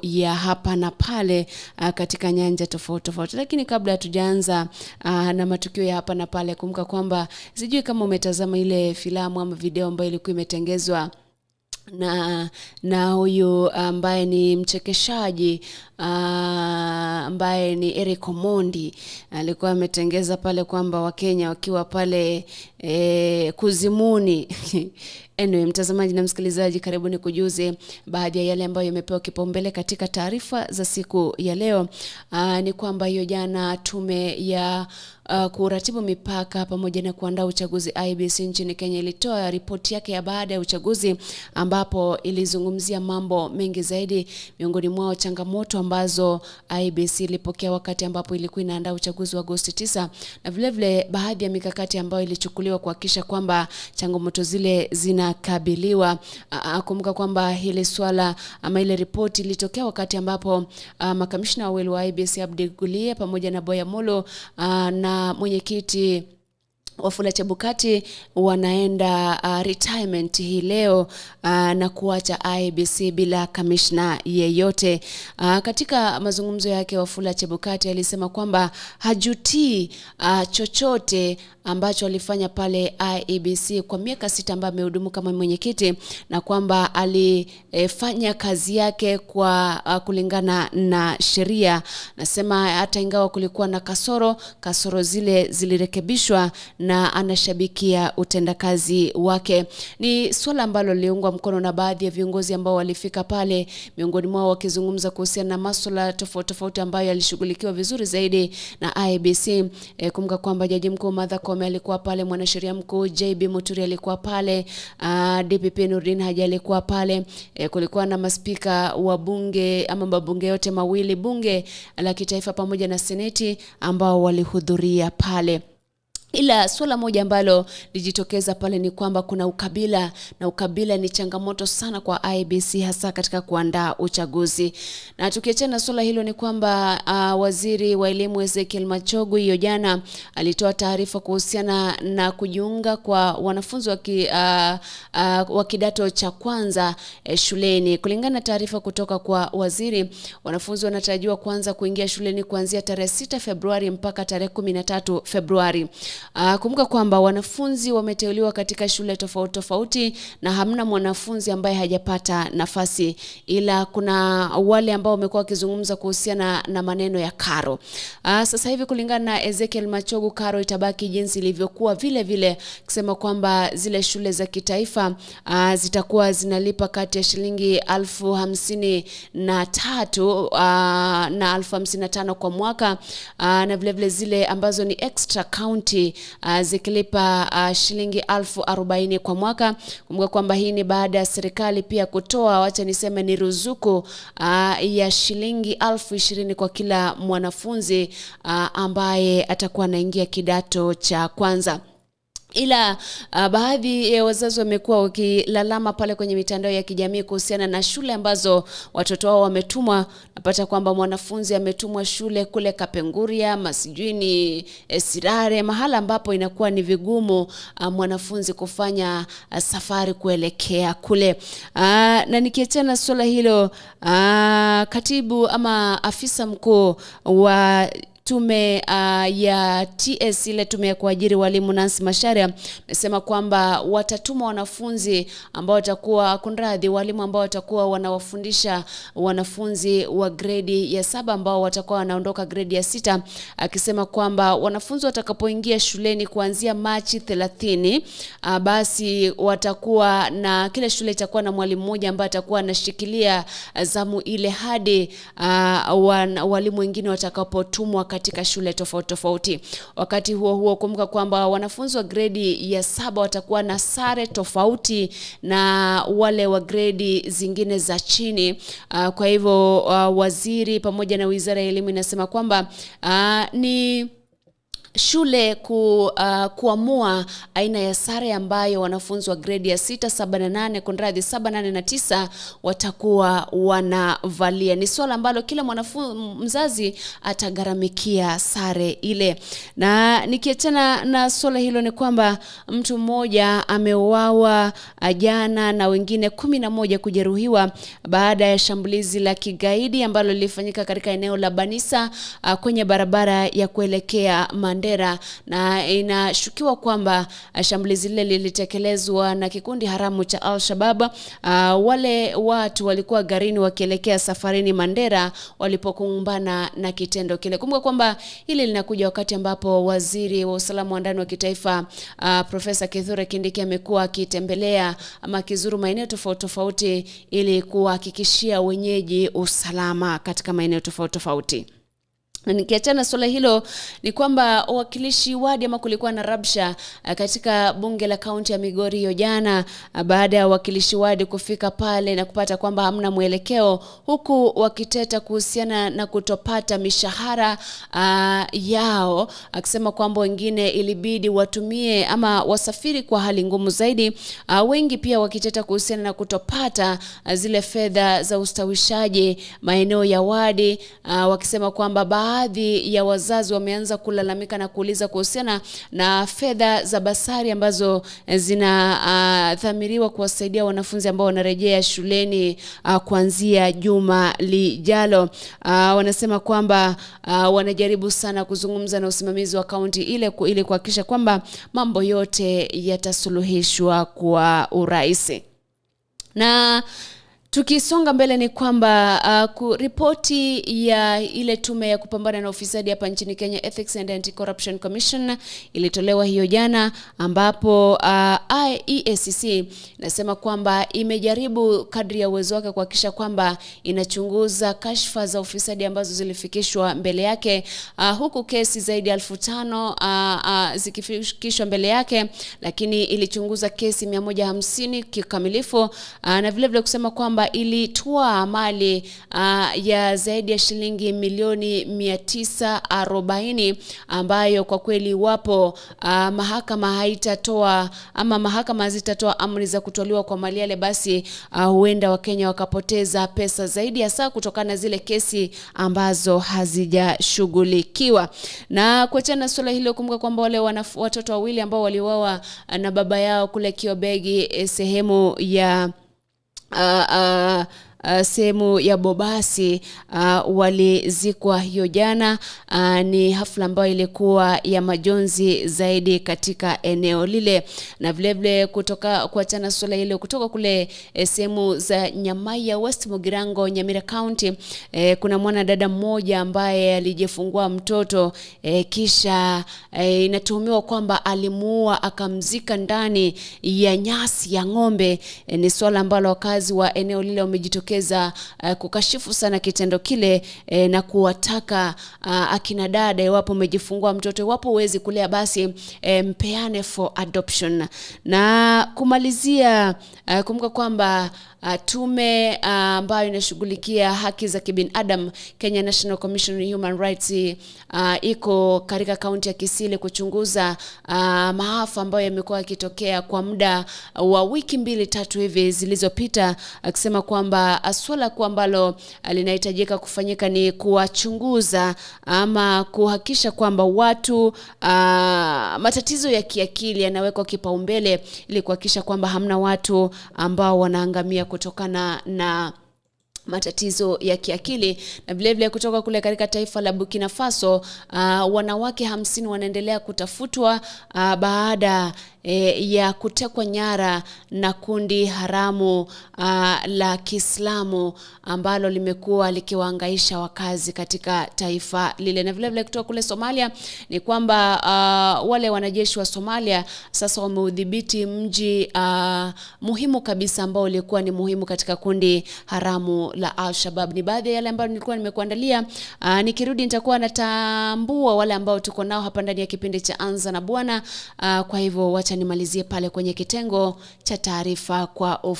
ya hapa na pale katika nyanja tofauti tofauti. Lakini kabla hatujaanza na matukio ya hapa na pale, kumbuka kwamba sijui kama umetazama ile filamu ama video ambayo ilikuwa imetengezwa na huyu ambaye ni mchekeshaji ambaye ni Eric Omondi. Alikuwa ametengeza pale kwamba Wakenya wakiwa pale kuzimuni. Anyway, mtazamaji na msikilizaji, karibu ni kujuze baadhi ya yale ambayo yamepewa kipaumbele katika taarifa za siku ya leo. Ni kwamba hiyo jana tume ya kuratibu mipaka pamoja na kuandaa uchaguzi IEBC nchini Kenya ilitoa ripoti yake ya baada ya uchaguzi, ambapo ilizungumzia mambo mengi zaidi, miongoni mwao changamoto ambazo IEBC ilipokea wakati ambapo ilikuwa inaandaa uchaguzi wa Agosti 9, na vile vile baadhi ya mikakati ambayo ilichukuliwa kuhakikisha kwamba changamoto zile zinakabiliwa. Kumbuka kwamba hili swala ama ile ripoti ilitokea wakati ambapo makamishna wawili wa IEBC Abdi Gulie pamoja na Boya Molo na mwenyekiti Wafula Chebukati wanaenda retirement hii leo na kuacha IEBC bila kamishna yeyote. Katika mazungumzo yake, Wafula Chebukati alisema kwamba hajutii chochote ambacho alifanya pale IEBC kwa miaka 6 ambayo amehudumu kama mwenyekiti, na kwamba alifanya kazi yake kwa kulingana na sheria. Nasema hata ingawa kulikuwa na kasoro zile zilirekebishwa na anashabikia utendakazi wake. Ni swala ambalo liliungwa mkono na baadhi ya viongozi ambao walifika pale, miongoni mwao wakizungumza kuhusiana na masuala tofauti ambayo yalishughulikiwa vizuri zaidi na IEBC. Kumbuka kwamba Jaji Mkuu Martha Koome alikuwa pale, mwanasheria mkuu JB Muturi alikuwa pale, DPP Nurdin Haji alikuwa pale, kulikuwa na maspika wa bunge ama mabunge yote mawili, bunge la kitaifa pamoja na seneti, ambao walihudhuria pale. Ila swala moja ambalo lijitokeza pale ni kwamba kuna ukabila, na ukabila ni changamoto sana kwa IEBC hasa katika kuandaa uchaguzi. Na tukiachana swala hilo, ni kwamba waziri wa elimu Ezekiel Machogu hiyo jana alitoa taarifa kuhusiana na kujiunga kwa wanafunzi wa kidato cha kwanza shuleni. Kulingana na taarifa kutoka kwa waziri, wanafunzi wanatarajiwa kuanza kuingia shuleni kuanzia tarehe 6 Februari mpaka tarehe 13 Februari. Kumbuka kwamba wanafunzi wameteuliwa katika shule tofauti na hamna mwanafunzi ambaye hajapata nafasi, ila kuna wale ambao wamekuwa wakizungumza kuhusiana na maneno ya karo. Sasa hivi kulingana na Ezekiel Machogu, karo itabaki jinsi ilivyokuwa vile vile, kusema kwamba zile shule za kitaifa zitakuwa zinalipa kati ya shilingi 53,000 na 55,000 kwa mwaka, na vile vile zile ambazo ni extra county zikilipa shilingi 40,000 kwa mwaka. Kumbuka kwamba hii ni baada ya serikali pia kutoa, wacha niseme ni ruzuku ya shilingi 20,000 kwa kila mwanafunzi ambaye atakuwa anaingia kidato cha kwanza. Ila baadhi ya wazazi wamekuwa wakilalama pale kwenye mitandao ya kijamii kuhusiana na shule ambazo watoto wao wametumwa. Napata kwamba mwanafunzi ametumwa shule kule Kapenguria, masijui ni Sirare, mahala ambapo inakuwa ni vigumu mwanafunzi kufanya safari kuelekea kule. Na nikiachana swala hilo, katibu ama afisa mkuu wa tume ya TS, ile tume ya kuajiri walimu, Nancy Macharia, amesema kwamba watatuma wanafunzi ambao watakuwa walimu ambao watakuwa wanawafundisha wanafunzi wa grade ya 7 ambao watakuwa wanaondoka grade ya 6, akisema kwamba wanafunzi watakapoingia shuleni kuanzia Machi 30, basi watakuwa na kila shule itakuwa na mwalimu mmoja ambaye atakuwa anashikilia zamu ile hadi walimu wengine watakapotumwa katika shule tofauti. Wakati huo kumbuka kwamba wanafunzi wa grade ya 7 watakuwa na sare tofauti na wale wa grade zingine za chini. Kwa hivyo waziri pamoja na Wizara ya Elimu inasema kwamba ni shule kuamua aina ya sare ambayo wanafunzi wa grade ya 6, 7 na 8, kunradhi 7, 8 na 9 watakuwa wanavalia. Ni swala ambalo kila mzazi atagharamikia sare ile. Na nikiachana na swala hilo ni kwamba mtu mmoja ameuawa jana na wengine 11 kujeruhiwa baada ya shambulizi la kigaidi ambalo lilifanyika katika eneo la Banisa kwenye barabara ya kuelekea Mandera, na inashukiwa kwamba shambulizi lile lilitekelezwa na kikundi haramu cha Al-Shabaab. Wale watu walikuwa garini wakielekea safarini Mandera walipokumbana na kitendo kile. Kumbuka kwamba hili linakuja wakati ambapo waziri wa usalama wa ndani wa kitaifa Profesa Kithure Kindiki amekuwa akitembelea ama akizuru maeneo tofauti ili kuhakikishia wenyeji usalama katika maeneo tofauti. Na nikiachana swala hilo ni kwamba wawakilishi wadi ama kulikuwa na rabsha katika bunge la kaunti ya Migori hiyo jana, baada ya wawakilishi wadi kufika pale na kupata kwamba hamna mwelekeo, huku wakiteta kuhusiana na kutopata mishahara yao, akisema kwamba wengine ilibidi watumie ama wasafiri kwa hali ngumu zaidi. Wengi pia wakiteta kuhusiana na kutopata zile fedha za ustawishaji maeneo ya wadi, wakisema kwamba baadhi ya wazazi wameanza kulalamika na kuuliza kuhusiana na fedha za basari ambazo zinadhamiriwa kuwasaidia wanafunzi ambao wanarejea shuleni kuanzia juma lijalo. Wanasema kwamba wanajaribu sana kuzungumza na usimamizi wa kaunti ile ili kuhakikisha kwamba mambo yote yatasuluhishwa kwa urahisi. Na tukisonga mbele ni kwamba ripoti ya ile tume ya kupambana na ufisadi hapa nchini Kenya, Ethics and Anti-Corruption Commission, ilitolewa hiyo jana, ambapo EACC nasema kwamba imejaribu kadri ya uwezo wake kuhakikisha kwamba inachunguza kashfa za ufisadi ambazo zilifikishwa mbele yake, huku kesi zaidi ya 5,000 zikifikishwa mbele yake, lakini ilichunguza kesi 150 kikamilifu, na vile vile kusema kwamba ilitoa mali ya zaidi ya shilingi milioni 940, ambayo kwa kweli wapo mahakama haitatoa ama mahakama hazitatoa amri za kutoliwa kwa mali yale, basi huenda Wakenya wakapoteza pesa zaidi, hasa kutokana na zile kesi ambazo hazijashughulikiwa. Na kuachana swala hilo, kumbuka kwamba wale watoto wawili ambao waliuawa na baba yao kule Kiobegi, sehemu ya Bobasi, walizikwa hiyo jana. Ni hafla ambayo ilikuwa ya majonzi zaidi katika eneo lile. Na vile vile kuachana swala hilo, kutoka kule sehemu za Nyamaya, West Mugirango, Nyamira County, kuna mwana dada mmoja ambaye alijifungua mtoto, kisha inatuhumiwa kwamba alimuua akamzika ndani ya nyasi ya ng'ombe. Ni swala ambalo wakazi wa eneo lile wamejitokeza kukashifu sana kitendo kile, na kuwataka akina dada, iwapo umejifungua mtoto, iwapo huwezi kulea, basi mpeane for adoption. Na kumalizia, kumbuka kwamba tume ambayo inashughulikia haki za kibinadamu, Kenya National Commission on Human Rights, iko katika kaunti ya Kisii kuchunguza maafa ambayo yamekuwa yakitokea kwa muda wa wiki 2-3 hivi zilizopita, akisema kwamba swala ambalo linahitajika kufanyika ni kuwachunguza ama kuhakikisha kwamba watu matatizo ya kiakili yanawekwa kipaumbele, ili kuhakikisha kwamba hamna watu ambao wanaangamia kutokana na matatizo ya kiakili. Na vile vile kutoka kule katika taifa la Burkina Faso, wanawake 50 wanaendelea kutafutwa baada ya kutekwa nyara na kundi haramu la Kiislamu ambalo limekuwa likiwahangaisha wakazi katika taifa lile. Na vile vile kutoka kule Somalia ni kwamba wale wanajeshi wa Somalia sasa wameudhibiti mji muhimu kabisa ambao ulikuwa ni muhimu katika kundi haramu la Al-Shabaab. Ni baadhi ya yale ambayo nilikuwa nimekuandalia. Nikirudi nitakuwa natambua wale ambao tuko nao hapa ndani ya kipindi cha Anza na Bwana. Kwa hivyo wacha nimalizie pale kwenye kitengo cha taarifa kwa ufupi.